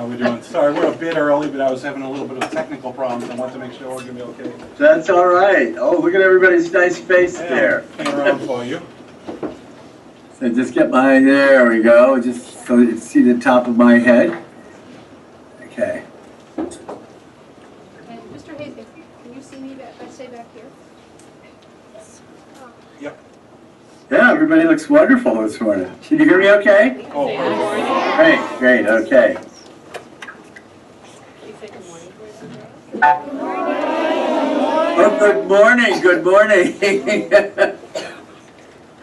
How we doing? Sorry, we're a bit early, but I was having a little bit of technical problems. I want to make sure we're going to be okay. That's all right. Oh, look at everybody's nice face there. Hang around for you. So just get my, there we go, just so you can see the top of my head. Okay. And Mr. Hayes, can you see me back, I say back here? Yep. Yeah, everybody looks wonderful this morning. Can you hear me okay? Oh, Great, great, okay. Oh, good morning, good morning. It's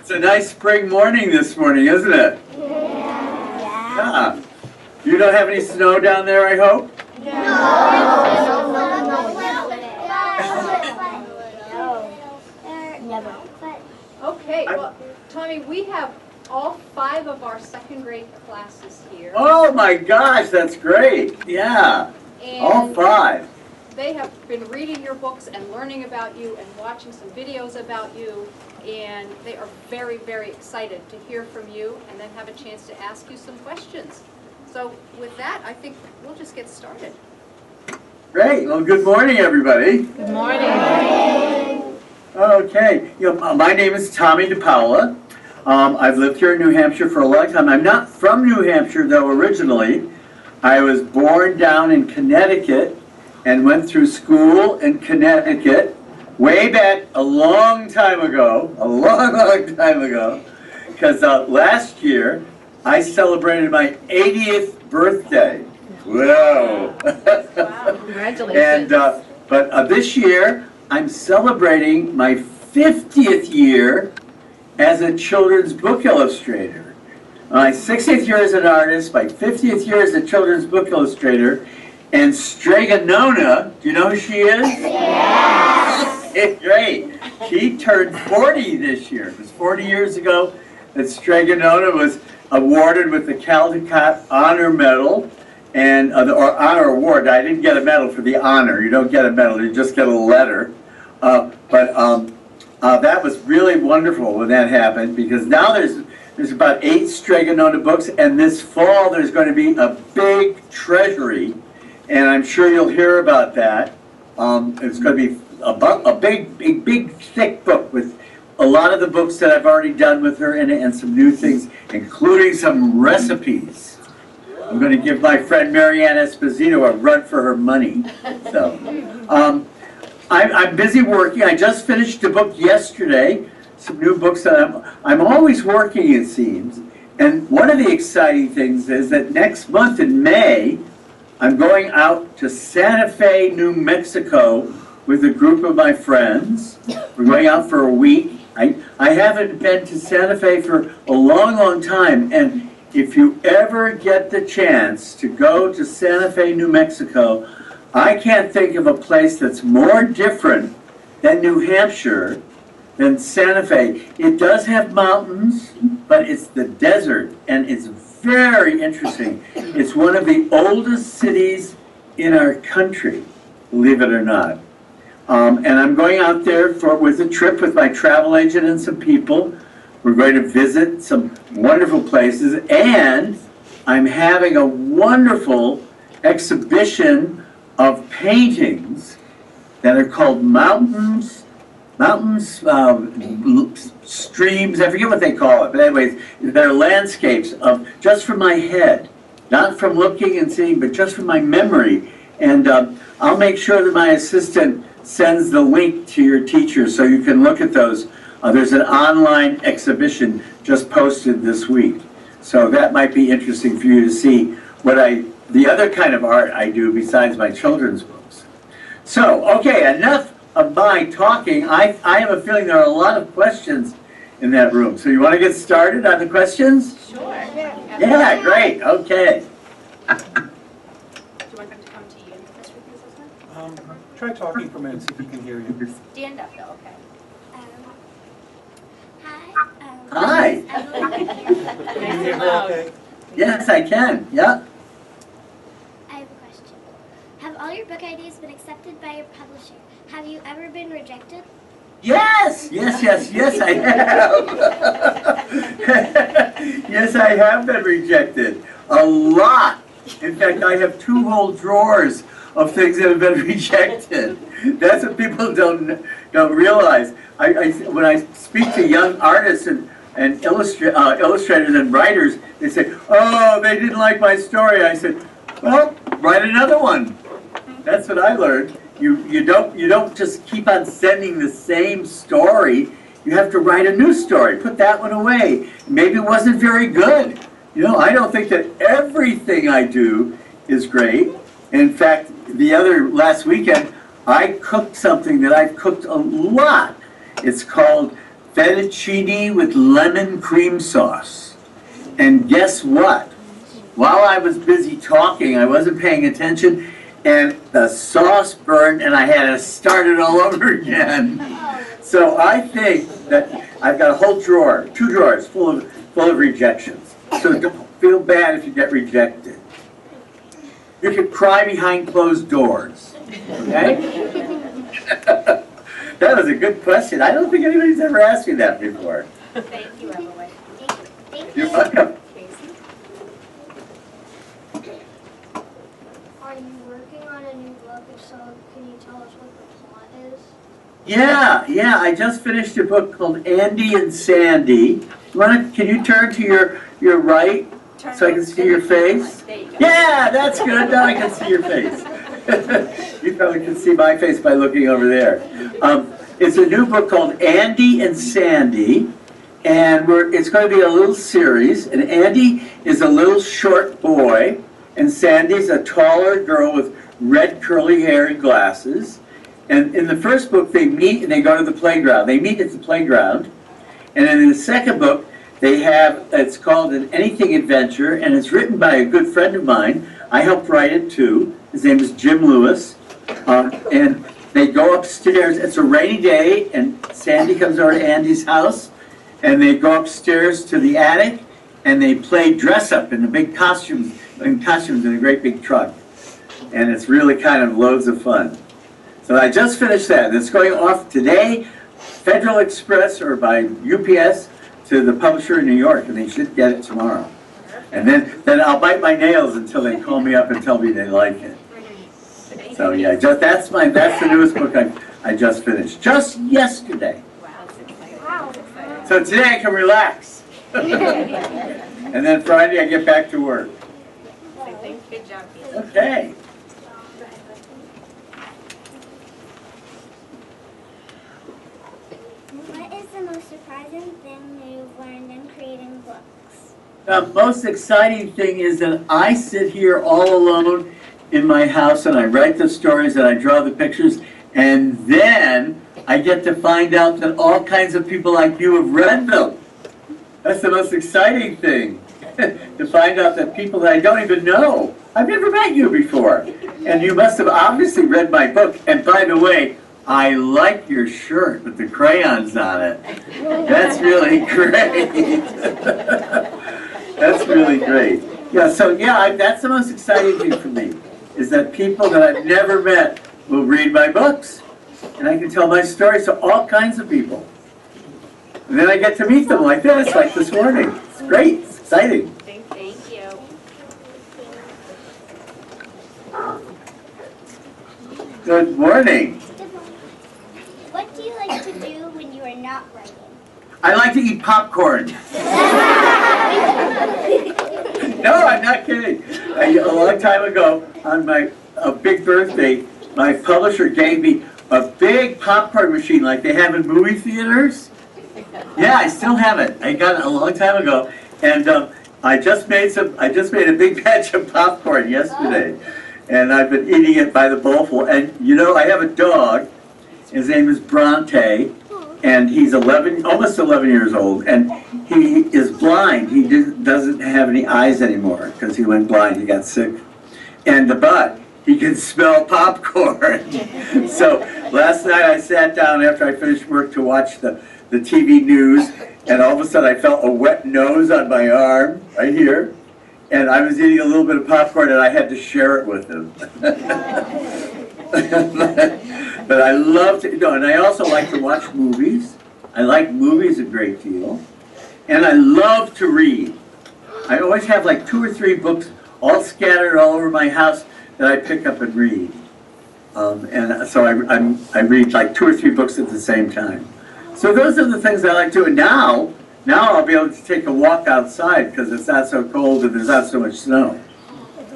a nice spring morning this morning, isn't it? Yeah. You don't have any snow down there, I hope? Okay, well, Tommy, we have all 5 of our second grade classes here. Oh my gosh, that's great. Yeah, all And 5. they have been reading your books and learning about you and watching some videos about you. And they are very, very excited to hear from you and then have a chance to ask you some questions. So with that, I think we'll just get started. Great, well, good morning, everybody. Good morning. Okay, my name is Tomie DePaola. I've lived here in New Hampshire for a long time. I'm not from New Hampshire, though, originally. I was born down in Connecticut and went through school in Connecticut way back a long time ago, long time ago, because last year I celebrated my 80th birthday. Whoa! Wow, congratulations. And but this year I'm celebrating my 50th year as a children's book illustrator. My 60th year as an artist, my 50th year as a children's book illustrator, and Strega Nona, do you know who she is? Yes! Great. She turned 40 this year. It was 40 years ago that Strega Nona was awarded with the Caldecott Honor Medal, and or honor award. I didn't get a medal for the honor. You don't get a medal, you just get a letter. That was really wonderful when that happened, because now there's about 8 Strega Nona books, and this fall there's going to be a big treasury, and I'm sure you'll hear about that. It's going to be a big, thick book with a lot of the books that I've already done with her in it, and some new things, including some recipes. I'm going to give my friend Marianne Esposito a run for her money. So, I'm busy working. I just finished a book yesterday, some new books that I'm always working, it seems. And one of the exciting things is that next month in May, I'm going out to Santa Fe, New Mexico with a group of my friends. We're going out for a week. I haven't been to Santa Fe for a long time, and if you ever get the chance to go to Santa Fe, New Mexico, I can't think of a place that's more different than New Hampshire than Santa Fe. It does have mountains, but it's the desert, and it's very interesting. It's one of the oldest cities in our country, believe it or not. And I'm going out there with a trip with my travel agent and some people. We're going to visit some wonderful places, and I'm having a wonderful exhibition of paintings that are called mountains, streams, I forget what they call it, but anyways, they're landscapes of just from my head, not from looking and seeing, but just from my memory. And I'll make sure that my assistant sends the link to your teacher so you can look at those. There's an online exhibition just posted this week. So that might be interesting for you to see the other kind of art I do besides my children's books. So, okay, enough of my talking. I have a feeling there are a lot of questions in that room. So you want to get started on the questions? Sure. Yeah, great, okay. Do you want them to come to you and Chris repeat this one? Try talking for a minute, see if he can hear you. Stand up though, okay. Hi. Can you hear her okay? Yes, I can, yeah. I have a question. Have all your book ideas been accepted by your publisher? Have you ever been rejected? Yes, I have. Yes, I have been rejected. A lot. In fact, I have 2 whole drawers of things that have been rejected. That's what people don't realize. When I speak to young artists and illustrators and writers, they say, "Oh, they didn't like my story." I said, "Well, write another one." That's what I learned. You don't just keep on sending the same story. You have to write a new story. Put that one away. Maybe it wasn't very good. You know, I don't think that everything I do is great. In fact, last weekend, I cooked something that I've cooked a lot. It's called fettuccine with lemon cream sauce. And guess what? While I was busy talking, I wasn't paying attention, and the sauce burned, and I had to start it all over again. So I think that I've got a whole drawer, 2 drawers full of rejections. So don't feel bad if you get rejected. You can cry behind closed doors. Okay? That was a good question. I don't think anybody's ever asked me that before. Thank you, Emily. Thank You're you. welcome. Are you working on a new book? If so, can you tell us what the plot is? Yeah, I just finished a book called Andy and Sandy. Can you turn to your right so I can see your face? There you go. Yeah, that's good. Now I can see your face. You probably can see my face by looking over there. It's a new book called Andy and Sandy, and it's going to be a little series. And Andy is a little short boy, and Sandy's a taller girl with red curly hair and glasses. And in the first book, they meet and they go to the playground. They meet at the playground. And then in the second book, it's called An Anything Adventure, and it's written by a good friend of mine. I helped write it too. His name is Jim Lewis. And they go upstairs. It's a rainy day, and Sandy comes over to Andy's house, and they go upstairs to the attic, and they play dress up in the big costumes in a great big truck. And it's really kind of loads of fun. So I just finished that. It's going off today, Federal Express or by UPS to the publisher in New York, and they should get it tomorrow. And then I'll bite my nails until they call me up and tell me they like it. So yeah, that's the newest book I just finished, just yesterday. Wow. So today I can relax. And then Friday I get back to work. Good job. Okay. What is the most surprising thing you've learned in creating books? The most exciting thing is that I sit here all alone in my house and I write the stories and I draw the pictures, and then I get to find out that all kinds of people like you have read them. That's the most exciting thing, to find out that people that I don't even know. I've never met you before, and you must have obviously read my book. And by the way, I like your shirt with the crayons on it. That's really great. That's really great. Yeah, so yeah, that's the most exciting thing for me, is that people that I've never met will read my books. And I can tell my stories to all kinds of people. And then I get to meet them like this, like this morning. It's great, it's exciting. Thank you. Good morning. What do you like to do when you are not writing? I like to eat popcorn. No, I'm not kidding. A long time ago, on my big birthday, my publisher gave me a big popcorn machine like they have in movie theaters. Yeah, I still have it. I got it a long time ago, and I just made a big batch of popcorn yesterday, and I've been eating it by the bowlful. And you know, I have a dog. His name is Bronte, and he's almost 11 years old, and he is blind. He doesn't have any eyes anymore because he went blind. He got sick, but he can smell popcorn. So last night I sat down after I finished work to watch the TV news, and all of a sudden I felt a wet nose on my arm, right here, and I was eating a little bit of popcorn and I had to share it with him. But I love to, and I also like to watch movies. I like movies a great deal, and I love to read. I always have like 2 or 3 books all scattered all over my house that I pick up and read. And so I read like 2 or 3 books at the same time. So those are the things I like to do. And now I'll be able to take a walk outside because it's not so cold and there's not so much snow.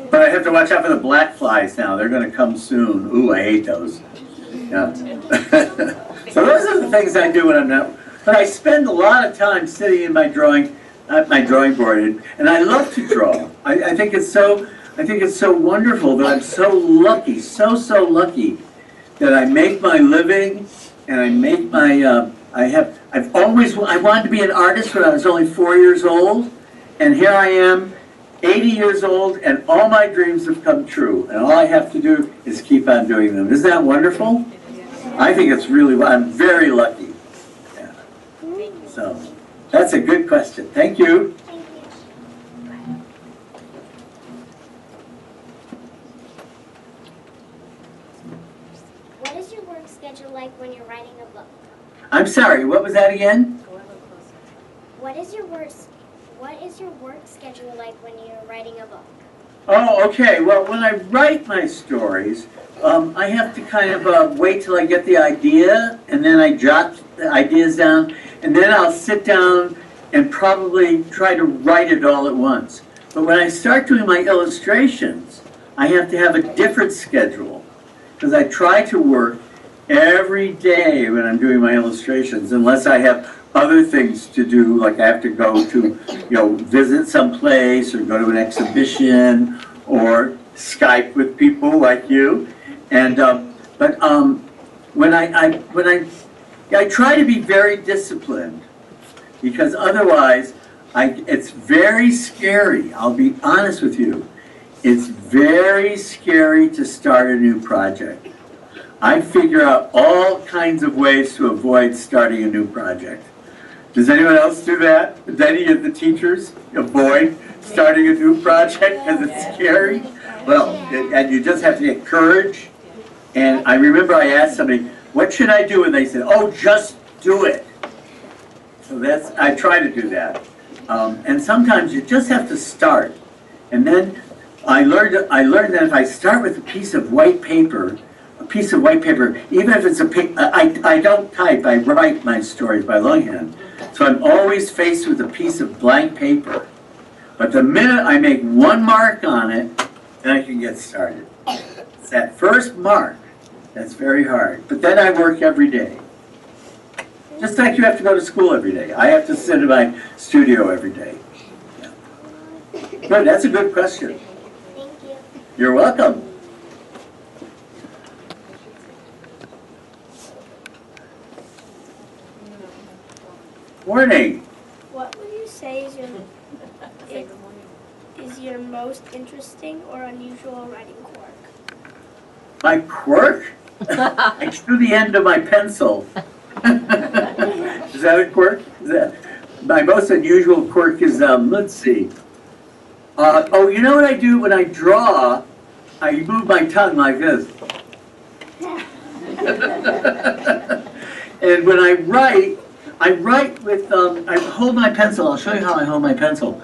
But I have to watch out for the black flies now. They're going to come soon. Ooh, I hate those. Yeah. So those are the things I do when I'm not. But I spend a lot of time sitting in my drawing board, and I love to draw. I think it's so wonderful that I'm so lucky, so lucky that I make my living, and I make my. I wanted to be an artist when I was only 4 years old, and here I am, 80 years old, and all my dreams have come true, and all I have to do is keep on doing them. Isn't that wonderful? I think it's really. I'm very lucky. Yeah. So that's a good question. Thank you. What is your work schedule like when you're writing a book? I'm sorry, what was that again? What is your work schedule like when you're writing a book? Oh, okay. Well, when I write my stories, I have to kind of wait till I get the idea, and then I jot the ideas down, and then I'll sit down and probably try to write it all at once. But when I start doing my illustrations, I have to have a different schedule, because I try to work every day when I'm doing my illustrations, unless I have other things to do, like I have to go to, visit some place, or go to an exhibition, or Skype with people like you. And when I try to be very disciplined, because otherwise it's very scary. I'll be honest with you. It's very scary to start a new project. I figure out all kinds of ways to avoid starting a new project. Does anyone else do that? Does any of the teachers avoid starting a new project because it's scary? Well, and you just have to get courage. And I remember I asked somebody, what should I do? And they said, oh, just do it. So I try to do that. And sometimes you just have to start. And then I learned that if I start with a piece of white paper, even if it's I don't type, I write my stories by longhand. So I'm always faced with a piece of blank paper. But the minute I make one mark on it, then I can get started. It's that first mark that's very hard. But then I work every day. Just like you have to go to school every day. I have to sit in my studio every day. Yeah. Good, that's a good question. Thank you. You're welcome. Morning. What would you say is your most interesting or unusual writing quirk? My quirk? I drew the end of my pencil. Is that a quirk? My most unusual quirk is, let's see. Oh, you know what I do when I draw? I move my tongue like this. And when I write with, I hold my pencil. I'll show you how I hold my pencil.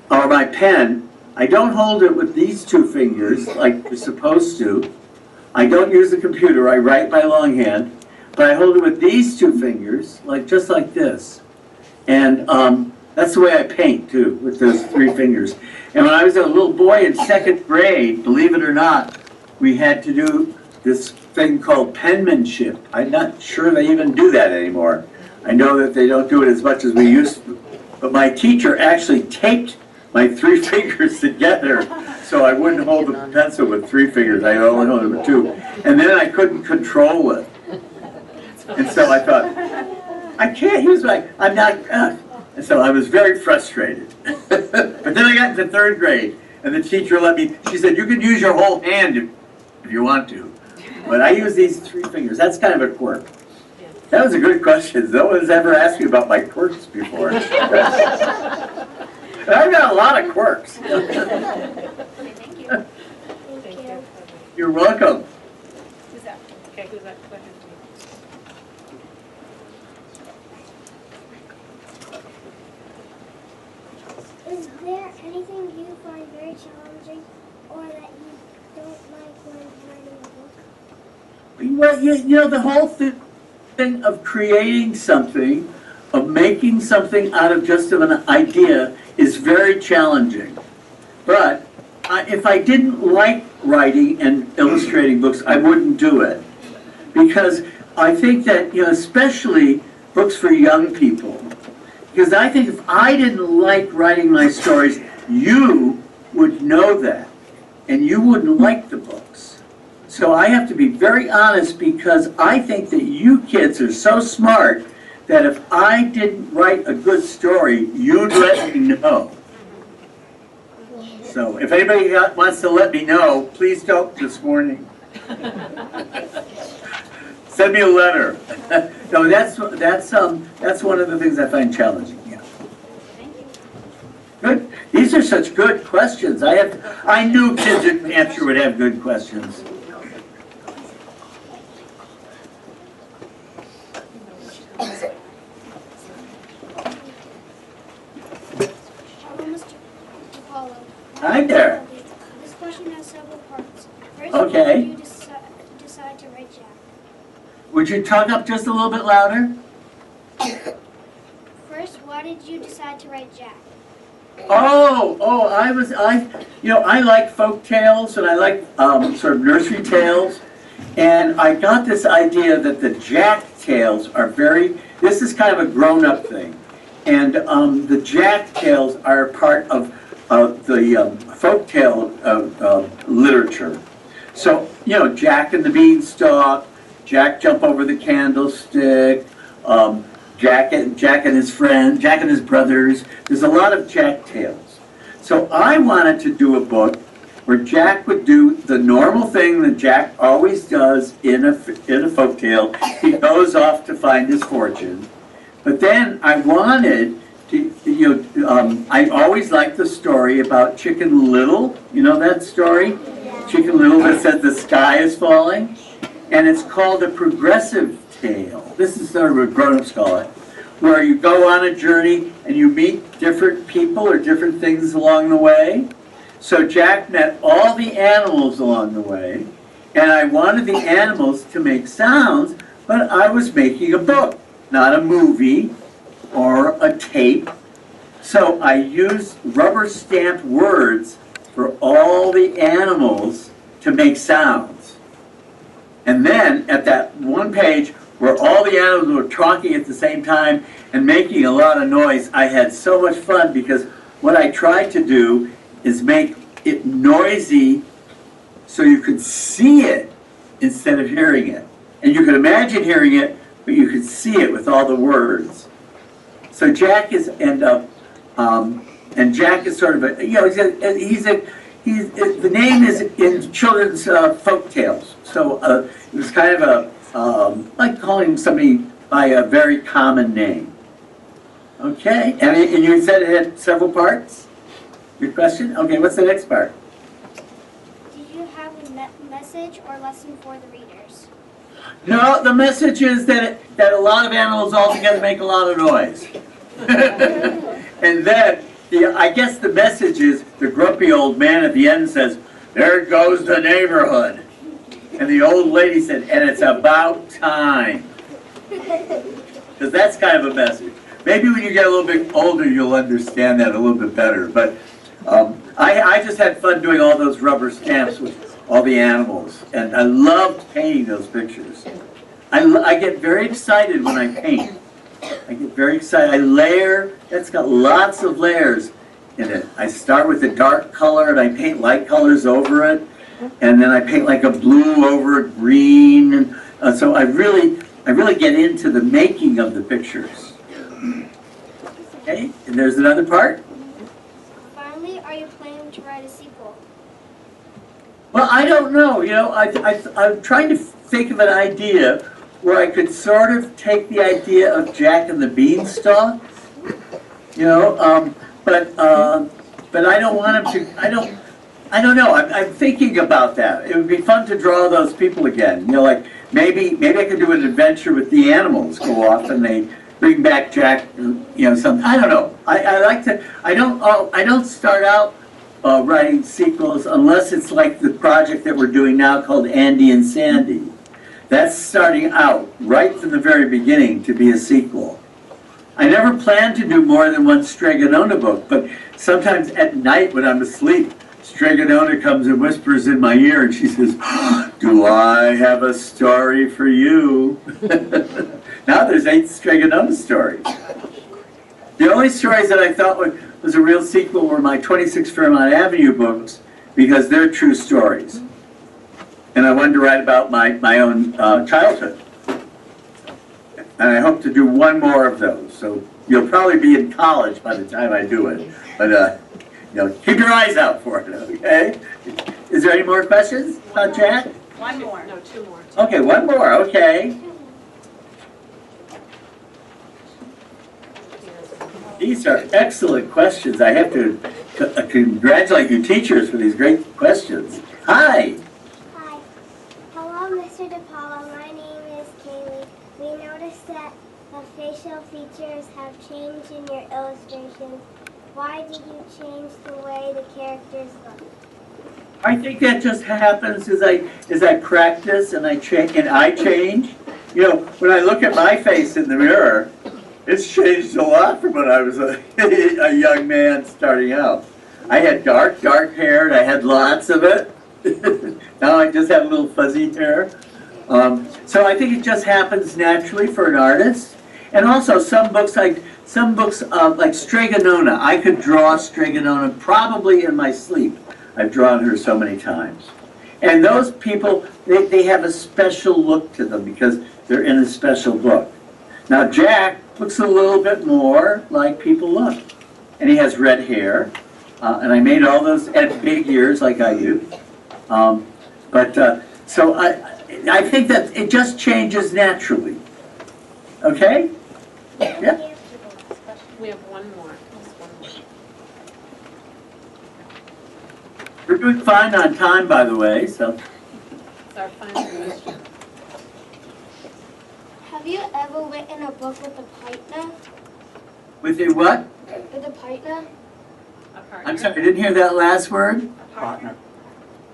Or my pen. I don't hold it with these 2 fingers like you're supposed to. I don't use the computer. I write by longhand. But I hold it with these 2 fingers, just like this. And that's the way I paint, too, with those 3 fingers. And when I was a little boy in 2nd grade, believe it or not, we had to do this thing called penmanship. I'm not sure they even do that anymore. I know that they don't do it as much as we used to. But my teacher actually taped my 3 fingers together so I wouldn't hold the pencil with 3 fingers. I only held it with 2. And then I couldn't control it. And so I thought, I can't use I'm not, and so I was very frustrated. But then I got into 3rd grade, and the teacher she said, you can use your whole hand if you want to. But I use these 3 fingers. That's kind of a quirk. That was a good question. No one's ever asked me about my quirks before. And I've got a lot of quirks. Thank you. Thank you. You're welcome. Who's that? Okay, who's that? Go ahead. Is there anything you find very challenging or that you don't like when writing a book? Well, you know, the whole thing of creating something, of making something out of just of an idea is very challenging. But if I didn't like writing and illustrating books, I wouldn't do it. Because I think that, you know, especially books for young people, because I think if I didn't like writing my stories, you would know that, and you wouldn't like the books. So I have to be very honest, because I think that you kids are so smart that if I didn't write a good story, you'd let me know. So if anybody wants to let me know, please don't this morning. Send me a letter. No, that's one of the things I find challenging. Yeah. Good. These are such good questions. I knew kids in New Hampshire would have good questions. Hello, Mr. DePaola. Hi there. This question has several parts. First, Okay. why did you decide to write Jack? Would you talk up just a little bit louder? First, why did you decide to write Jack? I like folk tales, and I like sort of nursery tales, and I got this idea that the Jack tales are this is kind of a grown-up thing, and the Jack tales are part of the folk tale literature. So, you know, Jack and the Beanstalk, Jack jump over the candlestick, Jack and his friend, Jack and his brothers. There's a lot of Jack tales. So I wanted to do a book where Jack would do the normal thing that Jack always does in a folk tale. He goes off to find his fortune. But then I wanted to, I always liked the story about Chicken Little. You know that story? Chicken Little that said the sky is falling. And it's called a progressive tale. This is sort of what grown-ups call it, where you go on a journey and you meet different people or different things along the way. So Jack met all the animals along the way, and I wanted the animals to make sounds, but I was making a book, not a movie or a tape. So I used rubber stamped words for all the animals to make sounds. And then at that one page where all the animals were talking at the same time and making a lot of noise, I had so much fun, because what I tried to do is make it noisy so you could see it instead of hearing it. And you could imagine hearing it, but you could see it with all the words. So Jack is, and Jack is sort of a, you know, the name is in children's folk tales. So it was kind of like calling somebody by a very common name. Okay, and you said it had several parts? Your question? Okay, what's the next part? Do you have a message or lesson for the readers? No, the message is that a lot of animals all together make a lot of noise. And then, I guess the message is the grumpy old man at the end says, "There goes the neighborhood." And the old lady said, "And it's about time." Because that's kind of a message. Maybe when you get a little bit older, you'll understand that a little bit better. But I just had fun doing all those rubber stamps with all the animals. And I loved painting those pictures. I get very excited when I paint. I get very excited. I layer. That's got lots of layers in it. I start with a dark color and I paint light colors over it. And then I paint like a blue over a green. And so I really get into the making of the pictures. Okay, and there's another part. Finally, are you planning to write a sequel? Well, I don't know. You know, I'm trying to think of an idea where I could sort of take the idea of Jack and the Beanstalk. You know, but I don't want him to. I don't know. I'm thinking about that. It would be fun to draw those people again. You know, like maybe I could do an adventure with the animals. Go off and they bring back Jack. You know, something. I don't know. I like to. I don't start out writing sequels unless it's like the project that we're doing now called Andy and Sandy. That's starting out right from the very beginning to be a sequel. I never planned to do more than one Stregonona book, but sometimes at night when I'm asleep, Stregonona comes and whispers in my ear and she says, "Do I have a story for you?" Now there's 8 Stregonona stories. The only stories that I thought was a real sequel were my 26 Fairmont Avenue books, because they're true stories. And I wanted to write about my own childhood. And I hope to do one more of those. So you'll probably be in college by the time I do it. But keep your eyes out for it, okay? Is there any more questions about Jack? One more. No, 2 more. Okay, one more, okay. These are excellent questions. I have to congratulate you teachers for these great questions. Hi. Hi. Hello, Mr. DePaola. My name is Kaylee. We noticed that the facial features have changed in your illustrations. Why did you change the way the characters look? I think that just happens as I practice and I change. You know, when I look at my face in the mirror, it's changed a lot from when I was a young man starting out. I had dark hair and I had lots of it. Now I just have a little fuzzy hair. So I think it just happens naturally for an artist. And also some books like Stregonona, I could draw Stregonona probably in my sleep. I've drawn her so many times. And those people, they have a special look to them because they're in a special book. Now Jack looks a little bit more like people look. And he has red hair. And I made all those and big ears like I do. So I think that it just changes naturally. Okay? Yeah. We have one more. Just one more. We're doing fine on time, by the way, so. It's our final question. Have you ever written a book with a partner? With a what? With a partner? A partner. I'm sorry, I didn't hear that last word. A partner.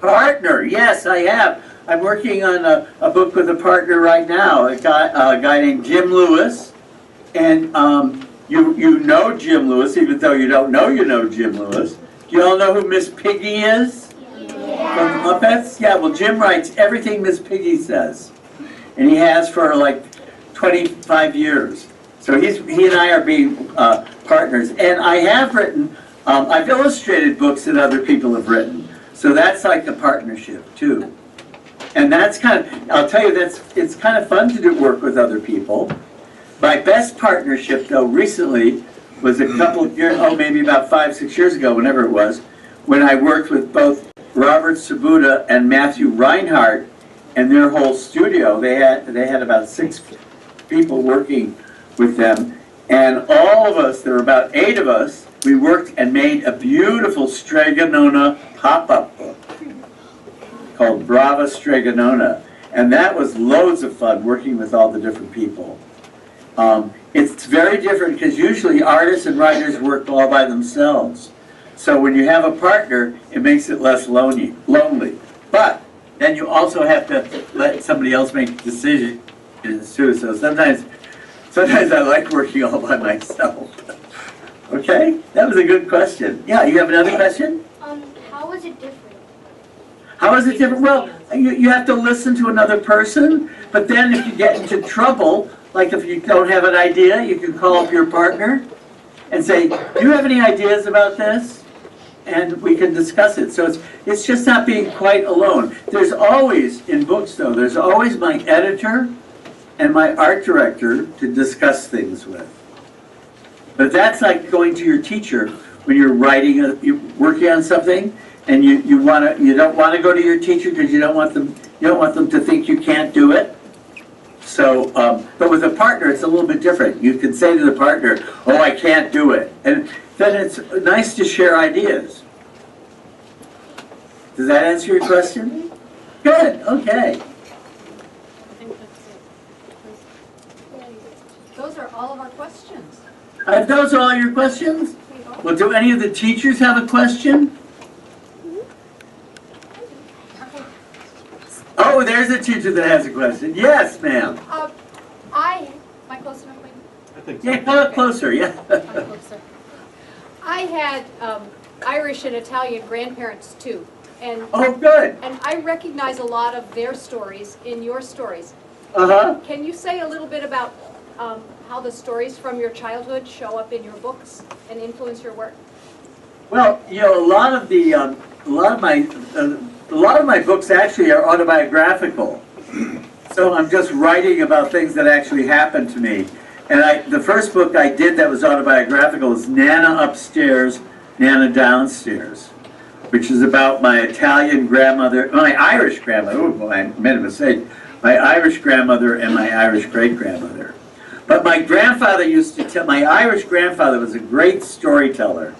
Partner, yes, I have. I'm working on a book with a partner right now, a guy named Jim Lewis. And you know Jim Lewis, even though you don't know you know Jim Lewis. Do you all know who Miss Piggy is? Yeah. From the Muppets? Yeah, well Jim writes everything Miss Piggy says. And he has for like 25 years. So he and I are being partners. And I have written, I've illustrated books that other people have written. So that's like a partnership too. And that's kind of, I'll tell you, it's kind of fun to do work with other people. My best partnership though recently was a couple of years, maybe about 5-6 years ago, whenever it was, when I worked with both Robert Sabuda and Matthew Reinhardt and their whole studio. They had about 6 people working with them, and all of us, there were about 8 of us, we worked and made a beautiful Stregonona pop-up book called Brava Stregonona, and that was loads of fun working with all the different people. It's very different because usually artists and writers work all by themselves. So when you have a partner, it makes it less lonely. But then you also have to let somebody else make decisions too. So sometimes I like working all by myself. Okay, that was a good question. Yeah, you have another question? How was it different? How is it different? Well, you have to listen to another person, but then if you get into trouble, like if you don't have an idea, you can call up your partner and say, do you have any ideas about this? And we can discuss it. So it's just not being quite alone. There's always, in books though, there's always my editor and my art director to discuss things with. But that's like going to your teacher when you're you're working on something, and you don't want to go to your teacher because you don't want them to think you can't do it. So, but with a partner, it's a little bit different. You can say to the partner, "Oh, I can't do it," and then it's nice to share ideas. Does that answer your question? Good. Okay. I think that's it. Those are all of our questions. Those are all your questions? Well, do any of the teachers have a question? there's a teacher that has a question. Yes, ma'am. Am I close enough? Wayne? I think so. Yeah, come up closer, yeah. I'm closer. I had Irish and Italian grandparents too, and Oh, good. I recognize a lot of their stories in your stories. Uh-huh. Can you say a little bit about how the stories from your childhood show up in your books and influence your work? Well, you know, a lot of my books actually are autobiographical. So I'm just writing about things that actually happened to me. And the first book I did that was autobiographical was Nana Upstairs, Nana Downstairs, which is about my Italian grandmother, my Irish grandmother, oh, I made a mistake, my Irish grandmother and my Irish great-grandmother. But my grandfather used to tell, my Irish grandfather was a great storyteller.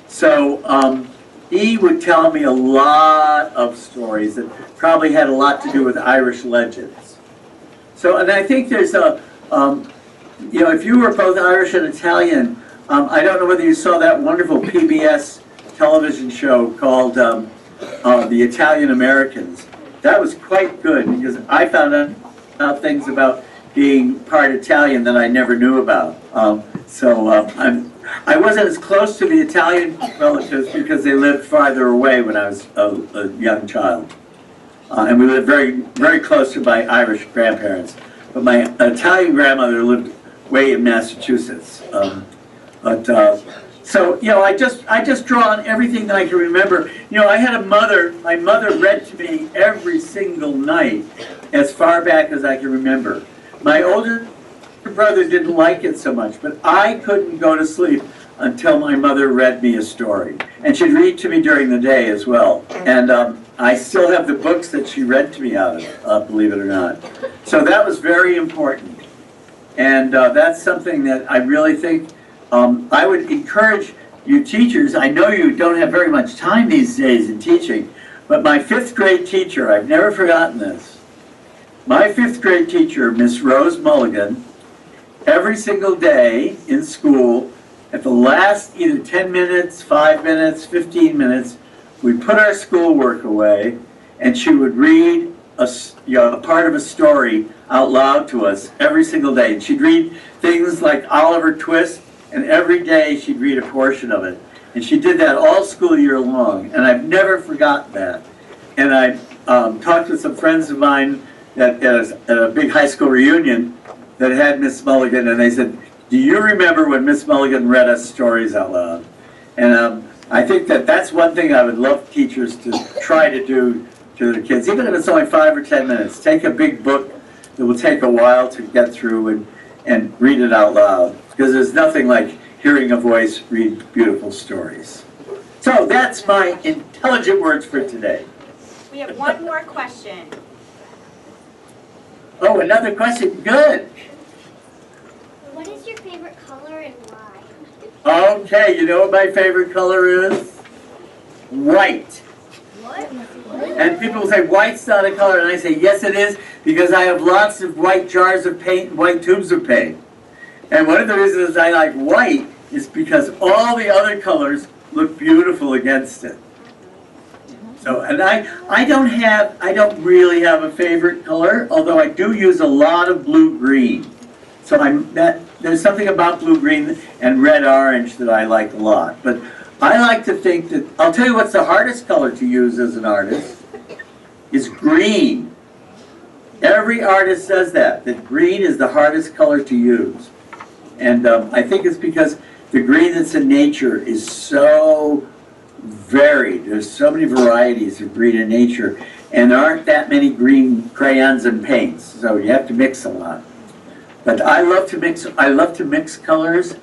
So he would tell me a lot of stories that probably had a lot to do with Irish legends. So, and I think there's a, you know, if you were both Irish and Italian, I don't know whether you saw that wonderful PBS television show called The Italian Americans. That was quite good because I found out things about being part Italian that I never knew about. I wasn't as close to the Italian relatives because they lived farther away when I was a young child. And we lived very, very close to my Irish grandparents. But my Italian grandmother lived way in Massachusetts. So, you know, I just draw on everything that I can remember. You know, I had a mother, my mother read to me every single night as far back as I can remember. My older brother didn't like it so much, but I couldn't go to sleep until my mother read me a story. And she'd read to me during the day as well. And I still have the books that she read to me out of, believe it or not. So that was very important. And that's something that I really think I would encourage you teachers. I know you don't have very much time these days in teaching, but my 5th grade teacher, I've never forgotten this. My 5th grade teacher, Miss Rose Mulligan, every single day in school, at the last either 10 minutes, 5 minutes, 15 minutes, we'd put our schoolwork away, and she would read a part of a story out loud to us every single day. And she'd read things like Oliver Twist, and every day she'd read a portion of it. And she did that all school year long, and I've never forgotten that. And I talked with some friends of mine at a big high school reunion that had Miss Mulligan, and they said, do you remember when Miss Mulligan read us stories out loud? And I think that that's one thing I would love teachers to try to do to their kids, even if it's only 5 or 10 minutes. Take a big book that will take a while to get through and read it out loud, because there's nothing like hearing a voice read beautiful stories. So that's my intelligent words for today. We have one more question. Oh, another question. Good. What is your favorite color and why? Okay, you know what my favorite color is? White. What? And people will say, white's not a color. And I say, yes, it is, because I have lots of white jars of paint and white tubes of paint. And one of the reasons I like white is because all the other colors look beautiful against it. So, and I don't really have a favorite color, although I do use a lot of blue-green. So there's something about blue-green and red-orange that I like a lot. But I like to think that, I'll tell you what's the hardest color to use as an artist, is green. Every artist says that green is the hardest color to use. And I think it's because the green that's in nature is so varied. There's so many varieties of green in nature, and there aren't that many green crayons and paints, so you have to mix a lot. But I love to mix colors,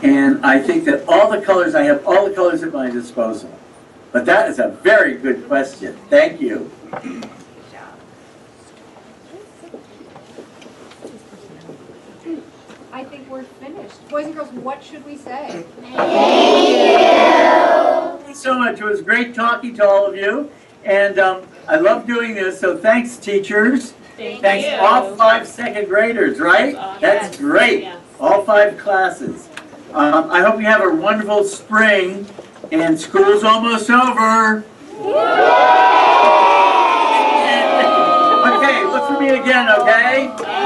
and I think that I have all the colors at my disposal. But that is a very good question. Thank you. I think we're finished. Boys and girls, what should we say? Thank you so much. It was great talking to all of you, and I love doing this, so thanks, teachers. Thanks all 5 second graders, right? That's great. Yes. All 5 classes. I hope you have a wonderful spring, and school's almost over. But me again, okay?